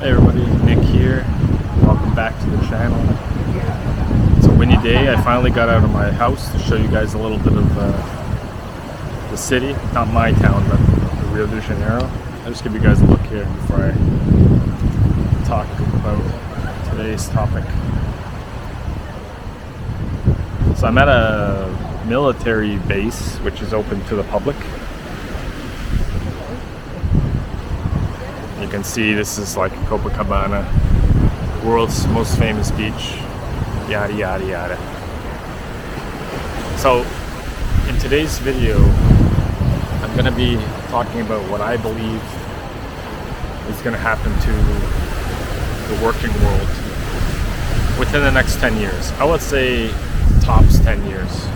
Hey everybody, Nick here. Welcome back to the channel. It's a windy day. I finally got out of my house to show you guys a little bit of the city. Not my town, but the Rio de Janeiro. I'll just give you guys a look here before I talk about today's topic. So I'm at a military base, which is open to the public. You can see this is like Copacabana, world's most famous beach, yada yada yada. So in today's video, I'm going to be talking about what I believe is going to happen to the working world within the next 10 years. I would say tops 10 years,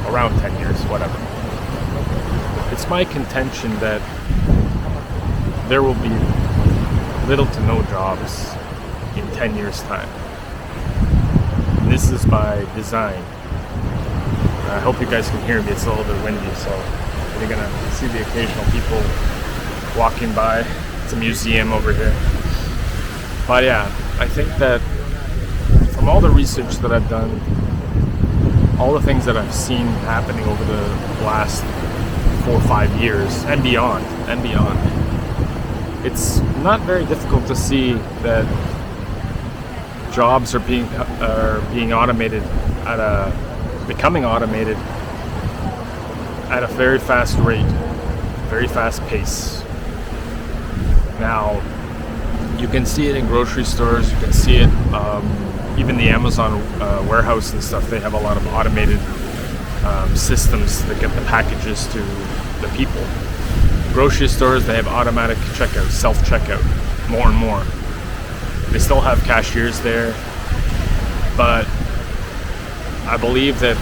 around 10 years, whatever. It's my contention that there will be little to no jobs in 10 years time. And this is by design. I hope you guys can hear me. It's a little bit windy, so you're gonna see the occasional people walking by. It's a museum over here. But yeah, I think that from all the research that I've done, all the things that I've seen happening over the last 4 or 5 years and beyond, it's not very difficult to see that jobs are being automated becoming automated at a very fast rate, very fast pace. Now, you can see it in grocery stores. You can see it even the Amazon warehouse and stuff. They have a lot of automated systems that get the packages to the people. Grocery stores, they have automatic checkout, self-checkout, more and more. They still have cashiers there, but I believe that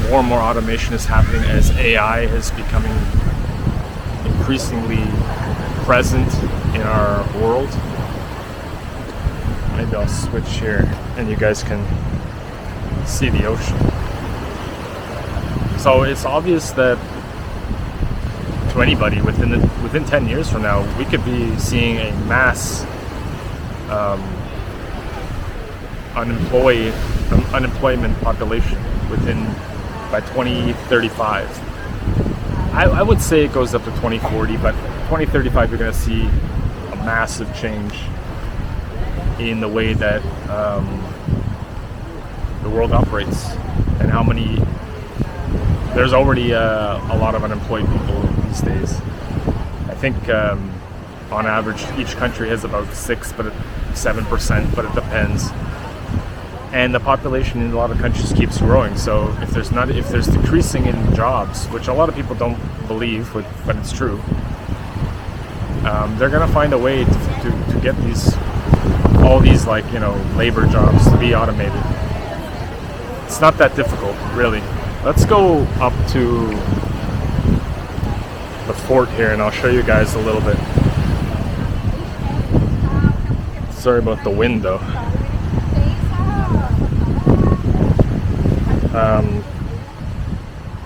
more and more automation is happening as AI is becoming increasingly present in our world. Maybe I'll switch here and you guys can see the ocean. So it's obvious that to anybody within 10 years from now, we could be seeing a mass unemployment population by 2035. I would say it goes up to 2040, but 2035 you're going to see a massive change in the way that the world operates and how many. There's already a lot of unemployed people these days. I think on average each country has about 7%, but it depends. And the population in a lot of countries keeps growing. So if there's decreasing in jobs, which a lot of people don't believe, but it's true, they're gonna find a way to get all these labor jobs to be automated. It's not that difficult, really. Let's go up to the fort here and I'll show you guys a little bit. Sorry about the wind though.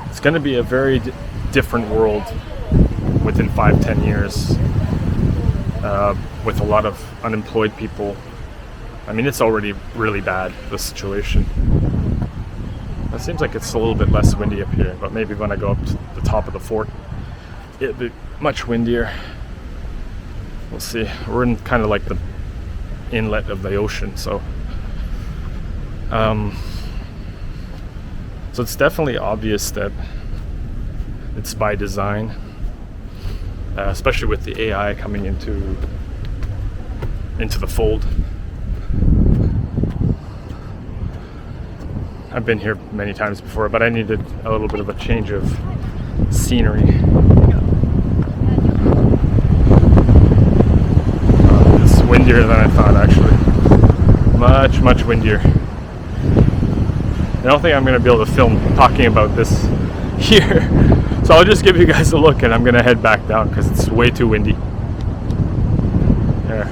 It's going to be a very different world within 5-10 years with a lot of unemployed people. I mean, it's already really bad, the situation. It seems like it's a little bit less windy up here, but maybe when I go up to the top of the fort, it'll be much windier. We'll see. We're in kind of like the inlet of the ocean, so it's definitely obvious that it's by design, especially with the AI coming into the fold. I've been here many times before, but I needed a little bit of a change of scenery. It's windier than I thought, actually. Much windier. I don't think I'm going to be able to film talking about this here. So I'll just give you guys a look and I'm going to head back down because it's way too windy. There.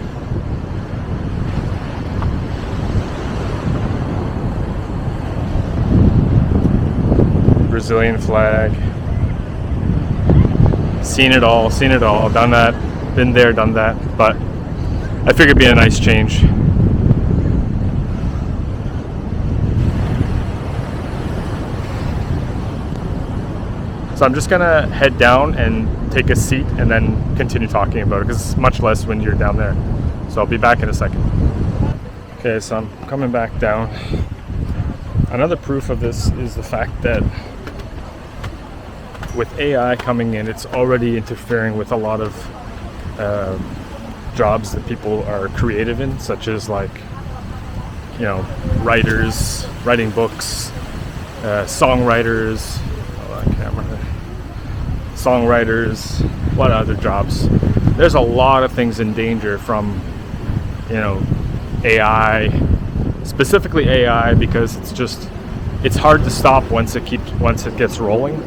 Brazilian flag. Seen it all, done that, been there, done that. But I figured it'd be a nice change. So I'm just gonna head down and take a seat and then continue talking about it, because it's much less when you're down there. So I'll be back in a second. Okay, so I'm coming back down. Another proof of this is the fact that with AI coming in, it's already interfering with a lot of jobs that people are creative in, such as writers, writing books, songwriters. Songwriters, what other jobs? There's a lot of things in danger from, AI, specifically AI, because it's hard to stop once it gets rolling.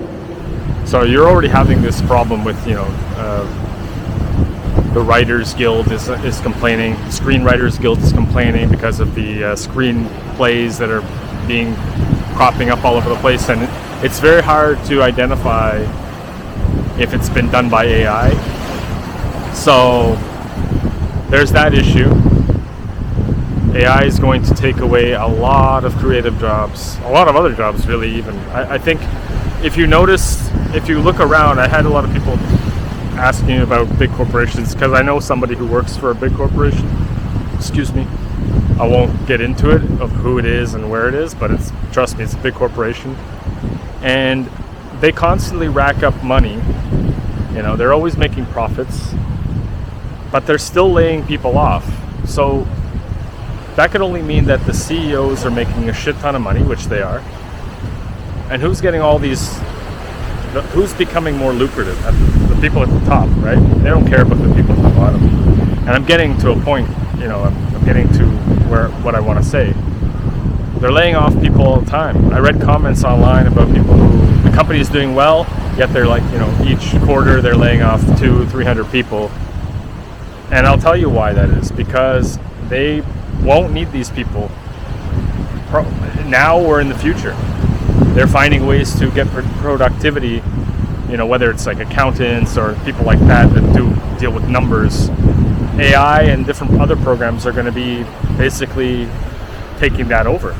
So you're already having this problem with, the Writers Guild is complaining, Screenwriters Guild is complaining because of the screenplays that are cropping up all over the place, and it's very hard to identify if it's been done by AI. So there's that issue. AI is going to take away a lot of creative jobs, a lot of other jobs really even. I think if you look around, I had a lot of people asking about big corporations, because I know somebody who works for a big corporation. Excuse me. I won't get into it of who it is and where it is, but trust me, it's a big corporation. And they constantly rack up money. They're always making profits, but they're still laying people off. So that could only mean that the CEOs are making a shit ton of money, which they are. And who's getting all these? Who's becoming more lucrative? The people at the top, right? They don't care about the people at the bottom. And I'm getting to a point, I'm getting to what I want to say. They're laying off people all the time. I read comments online about people who the company is doing well, yet they're each quarter they're laying off 200-300 people. And I'll tell you why that is, because they won't need these people now or in the future. They're finding ways to get productivity, whether it's like accountants or people like that do deal with numbers. AI and different other programs are going to be basically taking that over,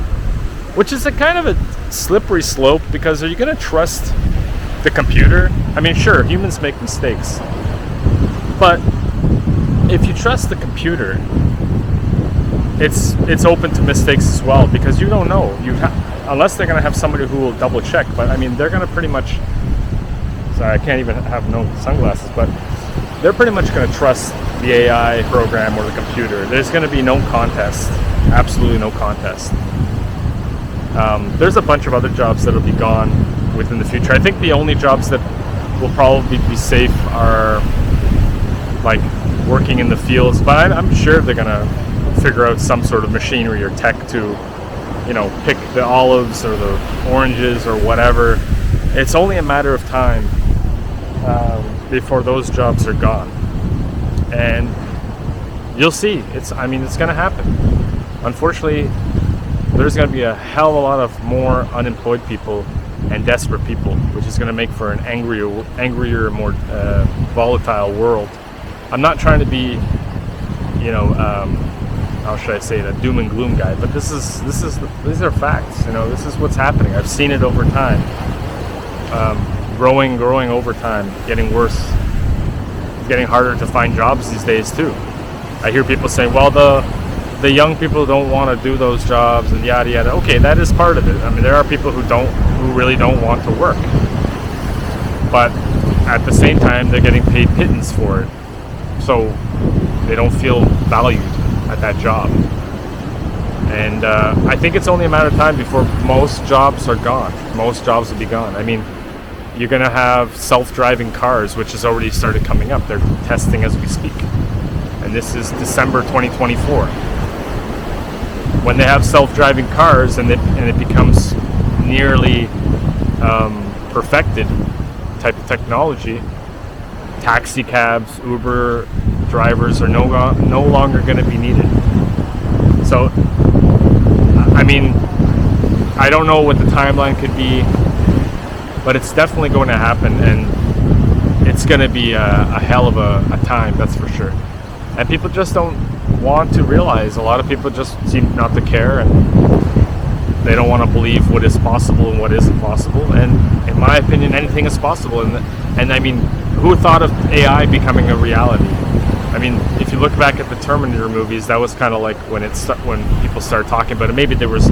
which is a kind of a slippery slope, because are you going to trust the computer? I mean, sure, humans make mistakes, but if you trust the computer, it's open to mistakes as well, because you don't know. Unless they're going to have somebody who will double check, but I mean, they're going to pretty much, sorry, I can't even have no sunglasses, but they're pretty much going to trust the AI program or the computer. There's going to be no contest, absolutely no contest. There's a bunch of other jobs that'll be gone within the future. I think the only jobs that will probably be safe are like working in the fields, but I'm sure they're going to figure out some sort of machinery or tech to pick the olives or the oranges or whatever. It's only a matter of time before those jobs are gone, and you'll see. It's going to happen. Unfortunately, there's going to be a hell of a lot of more unemployed people and desperate people, which is going to make for an angrier, more volatile world. I'm not trying to be, how should I say it, a doom and gloom guy, but these are facts. This is what's happening. I've seen it over time, growing over time, getting worse. It's getting harder to find jobs these days too. I hear people saying, well, the young people don't want to do those jobs and yada yada. Okay, that is part of it. I mean, there are people who really don't want to work, but at the same time, they're getting paid pittance for it, so they don't feel valued at that job. And I think it's only a matter of time before most jobs are gone. Most jobs will be gone. I mean, you're going to have self-driving cars, which has already started coming up. They're testing as we speak. And this is December 2024. When they have self-driving cars and it becomes nearly perfected type of technology, taxi cabs, Uber drivers are no longer going to be needed. So, I mean, I don't know what the timeline could be, but it's definitely going to happen, and it's going to be a hell of a time, that's for sure. And people just don't want to realize. A lot of people just seem not to care, and they don't want to believe what is possible and what isn't possible. And in my opinion, anything is possible. And I mean, who thought of AI becoming a reality? I mean, if you look back at the Terminator movies, that was kind of like when people started talking about it. Maybe there was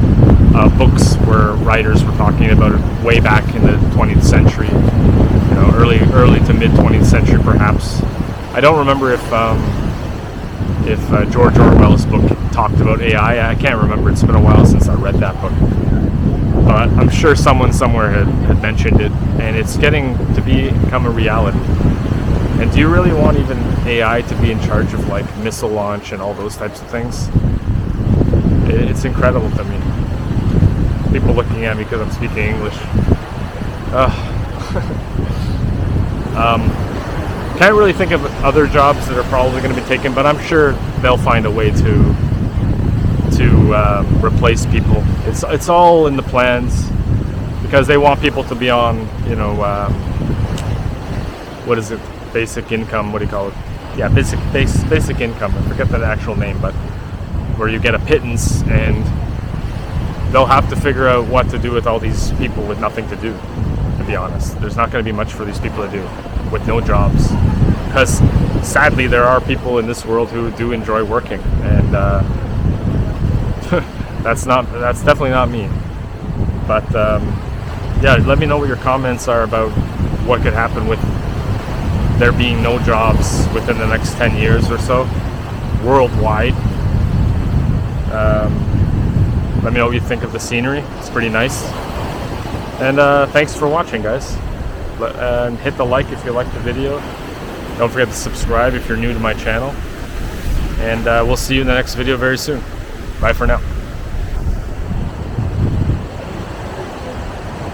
books where writers were talking about it way back in the 20th century, you know, early to mid 20th century, perhaps. I don't remember if George Orwell's book talked about AI. I can't remember. It's been a while since I read that book. But I'm sure someone somewhere had mentioned it, and it's getting to become a reality. And do you really want even AI to be in charge of like missile launch and all those types of things? It's incredible to me. People looking at me because I'm speaking English. Can't really think of other jobs that are probably going to be taken, but I'm sure they'll find a way to replace people. It's all in the plans, because they want people to be on, you know, what is it? Basic income. What do you call it? Yeah, basic income. I forget the actual name, but where you get a pittance, and they'll have to figure out what to do with all these people with nothing to do. To be honest, there's not going to be much for these people to do with no jobs, because sadly there are people in this world who do enjoy working, and that's definitely not me. But yeah, let me know what your comments are about what could happen with there being no jobs within the next 10 years or so worldwide. Let me know what you think of the scenery. It's pretty nice. And thanks for watching, guys. And hit the like if you liked the video. Don't forget to subscribe if you're new to my channel. And we'll see you in the next video very soon. Bye for now.